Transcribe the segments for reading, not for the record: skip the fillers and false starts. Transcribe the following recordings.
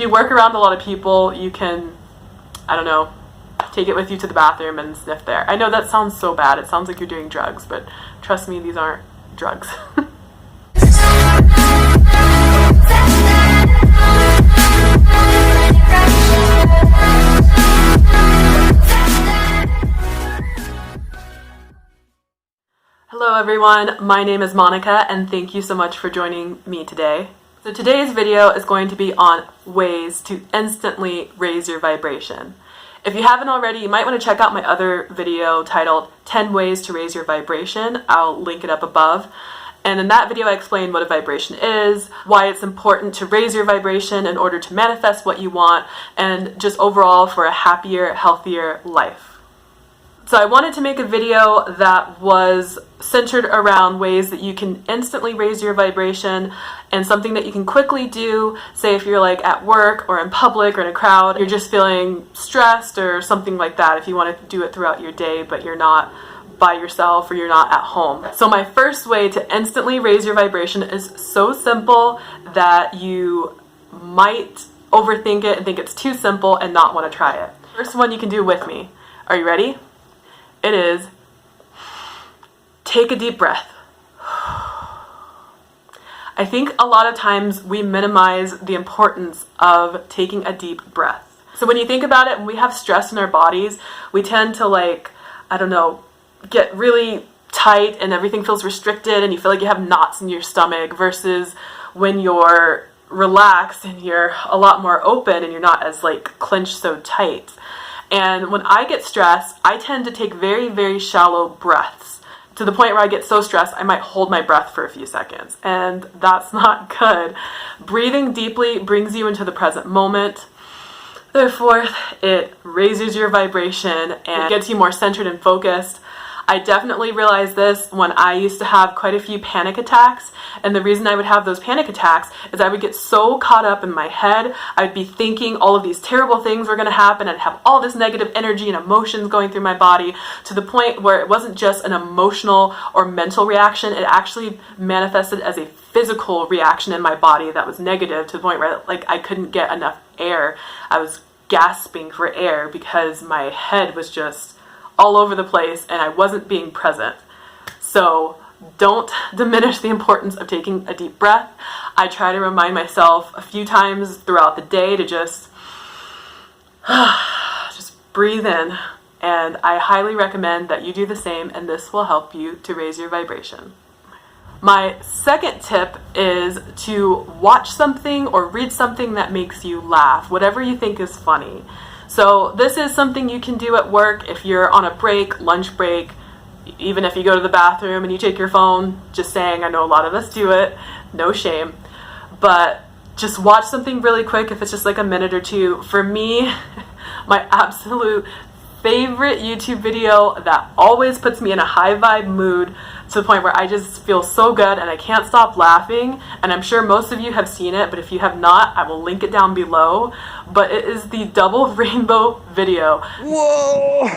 you work around a lot of people, you can, I don't know, take it with you to the bathroom and sniff there. I know that sounds so bad. It sounds like you're doing drugs, but trust me, these aren't drugs. Hello everyone, my name is Monica and thank you so much for joining me today. So today's video is going to be on ways to instantly raise your vibration. If you haven't already, you might want to check out my other video titled 10 Ways to Raise Your Vibration. I'll link it up above. And in that video I explain what a vibration is, why it's important to raise your vibration in order to manifest what you want, and just overall for a happier, healthier life. So I wanted to make a video that was centered around ways that you can instantly raise your vibration and something that you can quickly do. Say if you're like at work or in public or in a crowd, you're just feeling stressed or something like that, if you want to do it throughout your day but you're not by yourself or you're not at home. So my first way to instantly raise your vibration is so simple that you might overthink it and think it's too simple and not want to try it. First one you can do with me. Are you ready? It is take a deep breath. I think a lot of times we minimize the importance of taking a deep breath. So when you think about it, when we have stress in our bodies, we tend to get really tight and everything feels restricted and you feel like you have knots in your stomach, versus when you're relaxed and you're a lot more open and you're not as clenched so tight. And when I get stressed, I tend to take very, very shallow breaths to the point where I get so stressed I might hold my breath for a few seconds, and that's not good. Breathing deeply brings you into the present moment. Therefore, it raises your vibration and gets you more centered and focused. I definitely realized this when I used to have quite a few panic attacks, and the reason I would have those panic attacks is I would get so caught up in my head. I'd be thinking all of these terrible things were going to happen. I'd have all this negative energy and emotions going through my body to the point where it wasn't just an emotional or mental reaction, it actually manifested as a physical reaction in my body that was negative, to the point where I couldn't get enough air. I was gasping for air because my head was just all over the place and I wasn't being present. So don't diminish the importance of taking a deep breath. I try to remind myself a few times throughout the day to just breathe in, and I highly recommend that you do the same, and this will help you to raise your vibration. My second tip is to watch something or read something that makes you laugh, whatever you think is funny. So this is something you can do at work if you're on a break, lunch break, even if you go to the bathroom and you take your phone. Just saying, I know a lot of us do it, no shame. But just watch something really quick if it's just a minute or two. For me, my absolute favorite YouTube video that always puts me in a high vibe mood to the point where I just feel so good and I can't stop laughing, and I'm sure most of you have seen it, but if you have not, I will link it down below. But it is the double rainbow video. Whoa!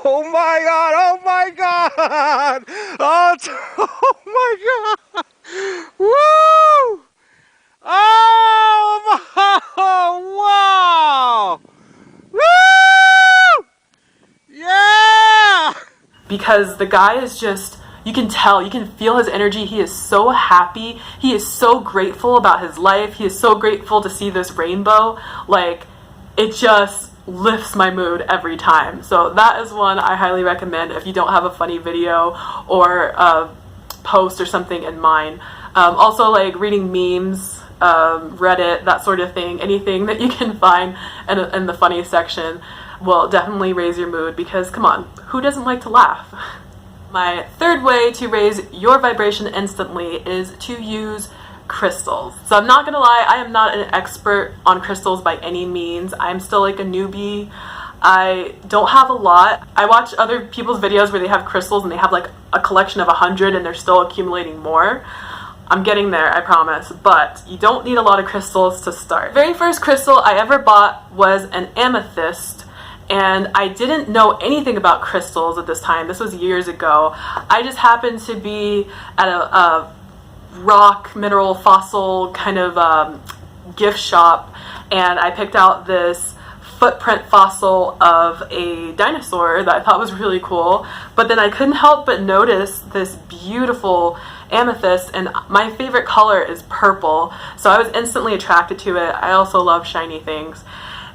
Oh my god! Oh my god! Oh my god! Woo! Oh my! Wow! Woo! Yeah! Because the guy is just, you can tell, you can feel his energy. He is so happy. He is so grateful about his life. He is so grateful to see this rainbow. It just lifts my mood every time. So that is one I highly recommend if you don't have a funny video or a post or something in mind. Also reading memes, Reddit, that sort of thing. Anything that you can find in the funny section will definitely raise your mood, because come on, who doesn't like to laugh? My third way to raise your vibration instantly is to use crystals. So I'm not gonna lie, I am not an expert on crystals by any means. I'm still a newbie. I don't have a lot. I watch other people's videos where they have crystals and they have a collection of 100 and they're still accumulating more. I'm getting there, I promise, but you don't need a lot of crystals to start. The very first crystal I ever bought was an amethyst, and I didn't know anything about crystals at this time. This was years ago. I just happened to be at a rock, mineral, fossil kind of gift shop, and I picked out this footprint fossil of a dinosaur that I thought was really cool. But then I couldn't help but notice this beautiful amethyst, and my favorite color is purple, so I was instantly attracted to it. I also love shiny things.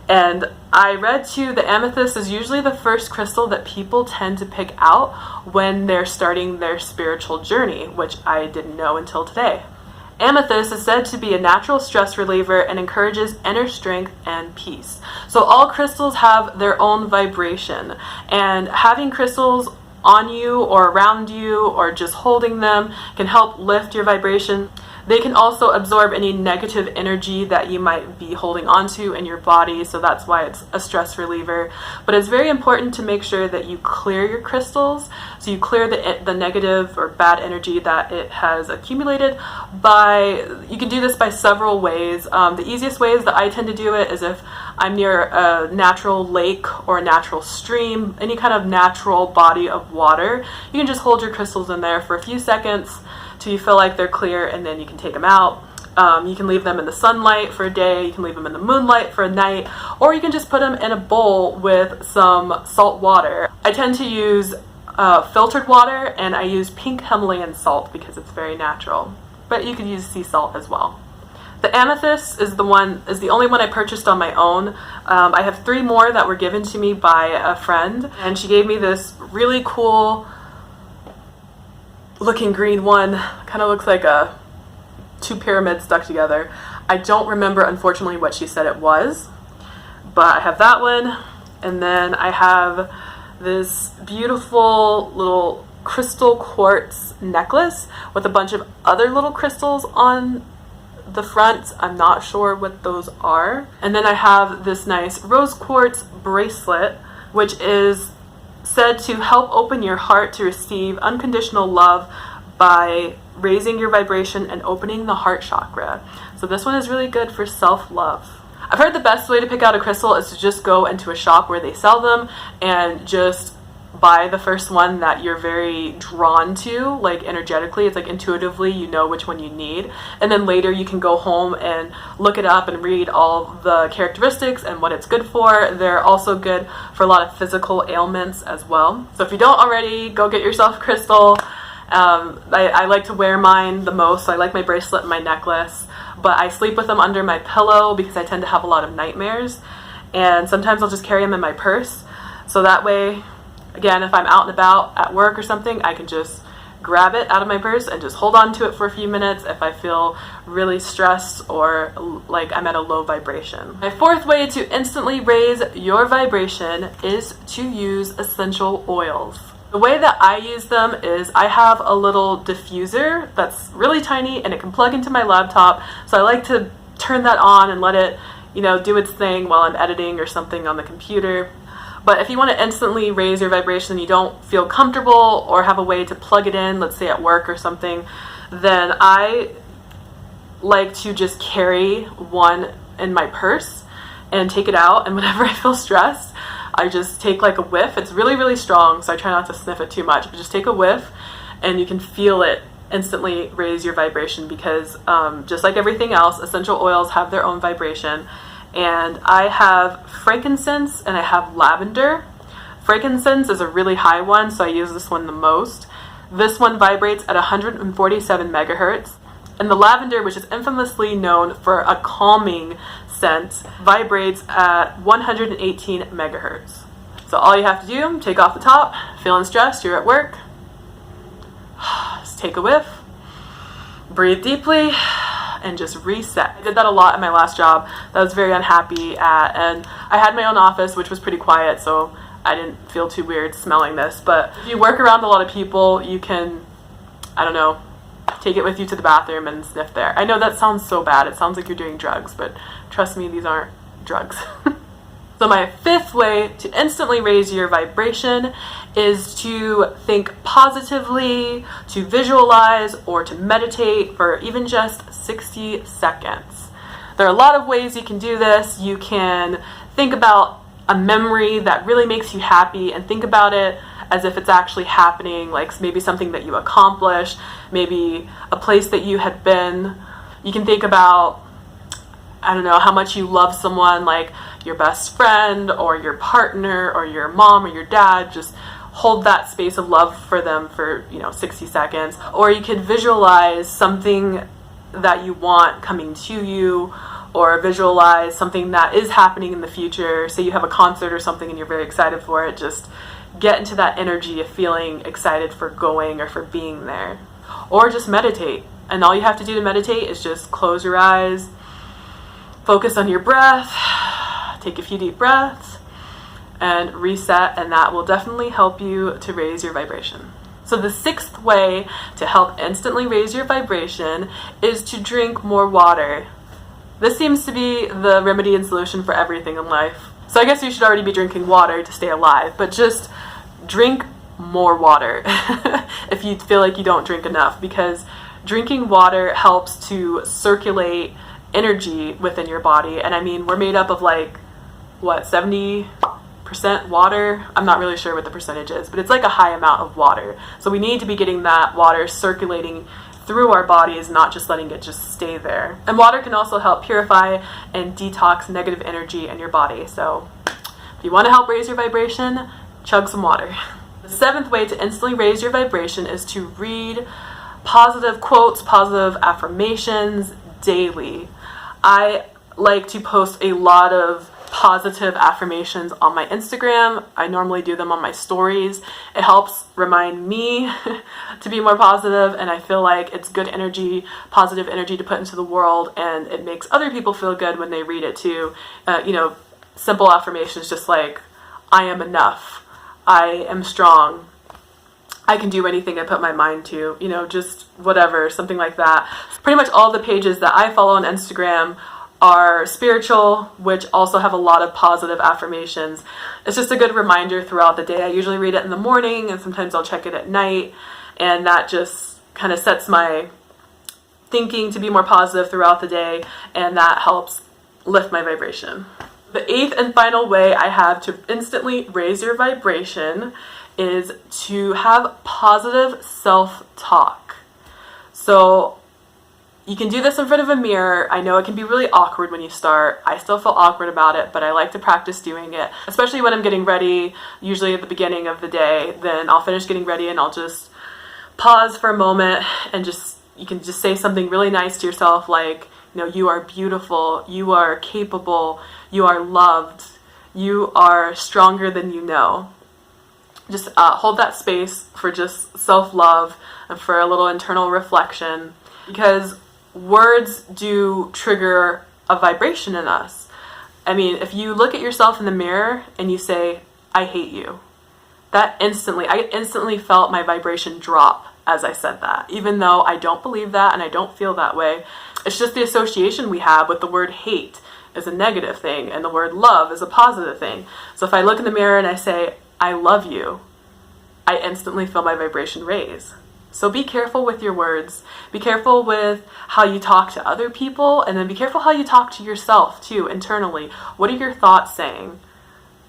And I read too, the amethyst is usually the first crystal that people tend to pick out when they're starting their spiritual journey, which I didn't know until today. Amethyst is said to be a natural stress reliever and encourages inner strength and peace. So all crystals have their own vibration, and having crystals on you or around you or just holding them can help lift your vibration. They can also absorb any negative energy that you might be holding onto in your body, so that's why it's a stress reliever. But it's very important to make sure that you clear your crystals, so you clear the negative or bad energy that it has accumulated. You can do this by several ways. The easiest ways that I tend to do it is if I'm near a natural lake or a natural stream, any kind of natural body of water. You can just hold your crystals in there for a few seconds till you feel like they're clear, and then you can take them out. You can leave them in the sunlight for a day, you can leave them in the moonlight for a night, or you can just put them in a bowl with some salt water. I tend to use filtered water, and I use pink Himalayan salt because it's very natural, but you could use sea salt as well. The amethyst is the only one I purchased on my own. I have 3 more that were given to me by a friend, and she gave me this really cool looking green one. Kind of looks like 2 pyramids stuck together. I don't remember, unfortunately, what she said it was, but I have that one. And then I have this beautiful little crystal quartz necklace with a bunch of other little crystals on the front. I'm not sure what those are. And then I have this nice rose quartz bracelet, which is said to help open your heart to receive unconditional love by raising your vibration and opening the heart chakra. So this one is really good for self-love. I've heard the best way to pick out a crystal is to just go into a shop where they sell them and just buy the first one that you're very drawn to, like energetically. It's like intuitively you know which one you need, and then later you can go home and look it up and read all the characteristics and what it's good for. They're also good for a lot of physical ailments as well. So if you don't already, go get yourself a crystal. I like to wear mine the most, so I like my bracelet and my necklace, but I sleep with them under my pillow because I tend to have a lot of nightmares, and sometimes I'll just carry them in my purse, so that way, again, if I'm out and about at work or something, I can just grab it out of my purse and just hold on to it for a few minutes if I feel really stressed or like I'm at a low vibration. My 4th way to instantly raise your vibration is to use essential oils. The way that I use them is I have a little diffuser that's really tiny and it can plug into my laptop, so I like to turn that on and let it, do its thing while I'm editing or something on the computer. But if you want to instantly raise your vibration and you don't feel comfortable or have a way to plug it in, let's say at work or something, then I like to just carry one in my purse and take it out, and whenever I feel stressed, I just take like a whiff. It's really, really strong, so I try not to sniff it too much, but just take a whiff and you can feel it instantly raise your vibration because just like everything else, essential oils have their own vibration. And I have frankincense and I have lavender. Frankincense is a really high one, so I use this one the most. This one vibrates at 147 megahertz. And the lavender, which is infamously known for a calming scent, vibrates at 118 megahertz. So all you have to do, take off the top, feeling stressed, you're at work, just take a whiff, breathe deeply, and just reset. I did that a lot at my last job that I was very unhappy at, and I had my own office, which was pretty quiet, so I didn't feel too weird smelling this. But if you work around a lot of people, you can, take it with you to the bathroom and sniff there. I know that sounds so bad. It sounds like you're doing drugs, but trust me, these aren't drugs. So my 5th way to instantly raise your vibration is to think positively, to visualize, or to meditate for even just 60 seconds. There are a lot of ways you can do this. You can think about a memory that really makes you happy and think about it as if it's actually happening, like maybe something that you accomplished, maybe a place that you had been. You can think about I don't know, how much you love someone, like your best friend or your partner or your mom or your dad. Just hold that space of love for them for, 60 seconds. Or you could visualize something that you want coming to you, or visualize something that is happening in the future. Say you have a concert or something and you're very excited for it. Just get into that energy of feeling excited for going or for being there. Or just meditate. And all you have to do to meditate is just close your eyes, focus on your breath, take a few deep breaths, and reset, and that will definitely help you to raise your vibration. So the 6th way to help instantly raise your vibration is to drink more water. This seems to be the remedy and solution for everything in life. So I guess you should already be drinking water to stay alive, but just drink more water if you feel like you don't drink enough, because drinking water helps to circulate energy within your body. And I mean, we're made up of 70% water. I'm not really sure what the percentage is, but it's like a high amount of water. So we need to be getting that water circulating through our bodies, not just letting it just stay there. And water can also help purify and detox negative energy in your body. So if you want to help raise your vibration, chug some water. The 7th way to instantly raise your vibration is to read positive quotes, positive affirmations daily. I like to post a lot of positive affirmations on my Instagram. I normally do them on my stories. It helps remind me to be more positive, and I feel like it's good energy, positive energy to put into the world, and it makes other people feel good when they read it too. Simple affirmations just like, I am enough, I am strong, I can do anything I put my mind to, just whatever, something like that. Pretty much all the pages that I follow on Instagram are spiritual, which also have a lot of positive affirmations. It's just a good reminder throughout the day. I usually read it in the morning, and sometimes I'll check it at night, and that just kind of sets my thinking to be more positive throughout the day, and that helps lift my vibration. The 8th and final way I have to instantly raise your vibration is to have positive self-talk. So you can do this in front of a mirror. I know it can be really awkward when you start. I still feel awkward about it, but I like to practice doing it, especially when I'm getting ready, usually at the beginning of the day. Then I'll finish getting ready and I'll just pause for a moment and you can just say something really nice to yourself, like, you are beautiful, you are capable, you are loved, you are stronger than you know. Just hold that space for just self-love and for a little internal reflection, because words do trigger a vibration in us. I mean, if you look at yourself in the mirror and you say, I hate you, I instantly felt my vibration drop as I said that, even though I don't believe that and I don't feel that way. It's just the association we have with the word hate is a negative thing and the word love is a positive thing. So if I look in the mirror and I say, I love you, I instantly feel my vibration raise. So be careful with your words. Be careful with how you talk to other people, and then be careful how you talk to yourself too, internally. What are your thoughts saying?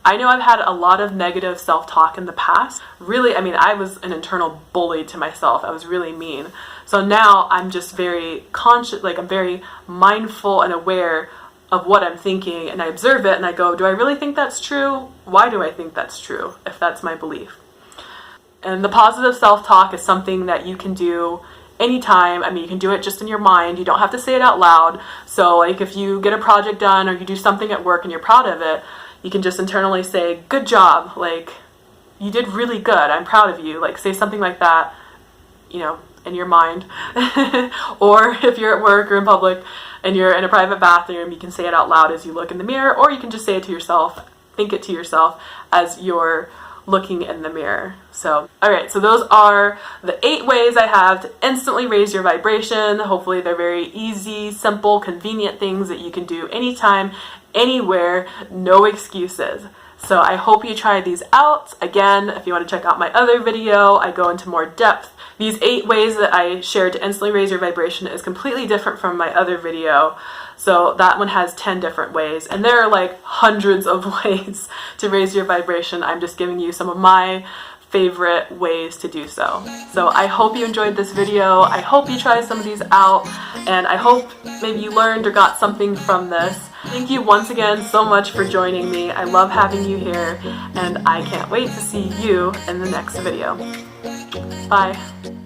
I know I've had a lot of negative self-talk in the past. Really, I was an internal bully to myself. I was really mean. So now I'm just very conscious, I'm very mindful and aware of what I'm thinking, and I observe it and I go, do I really think that's true? Why do I think that's true, if that's my belief? And the positive self-talk is something that you can do anytime. You can do it just in your mind. You don't have to say it out loud. So if you get a project done or you do something at work and you're proud of it, you can just internally say, good job, you did really good, I'm proud of you. Say something like that, in your mind. Or if you're at work or in public and you're in a private bathroom, you can say it out loud as you look in the mirror, or you can just say it to yourself, think it to yourself as you're looking in the mirror. So, alright, so those are the 8 ways I have to instantly raise your vibration. Hopefully they're very easy, simple, convenient things that you can do anytime, anywhere, no excuses. So I hope you try these out. Again, if you want to check out my other video, I go into more depth. These 8 ways that I shared to instantly raise your vibration is completely different from my other video. So that one has 10 different ways, and there are hundreds of ways to raise your vibration. I'm just giving you some of my favorite ways to do so. So I hope you enjoyed this video. I hope you try some of these out, and I hope maybe you learned or got something from this. Thank you once again so much for joining me. I love having you here, and I can't wait to see you in the next video. Bye.